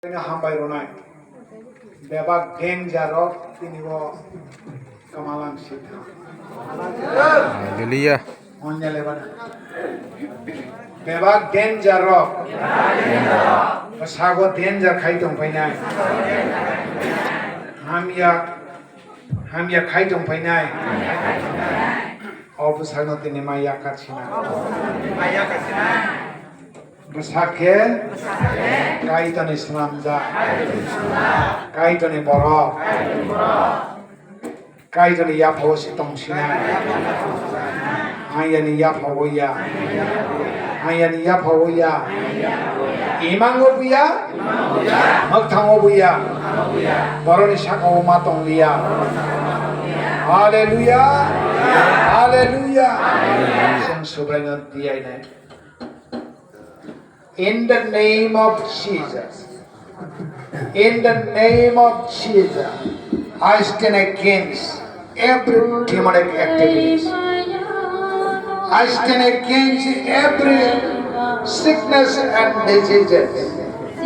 Hambai Ronai. Bebak Gen Jarok Tiniwo Kamalang Sita. Hallelujah. Onnya leban. Bebak Gen Jarok. Sago Den Jar Khai Tong Painai. Hamya Khai Tong Painai. Obu Sago Tini Maya Kachina. Besake kaitan Islam ja kaitan borok kaitan yapo sitong sina hayani yapo boya hayani yapo boya imango boya magtango boya boroni sakao matong liya haleluya haleluya sing sobrang tiyay na. In the name of Jesus, in the name of Jesus, I stand against every demonic activities. I stand against every sickness and diseases.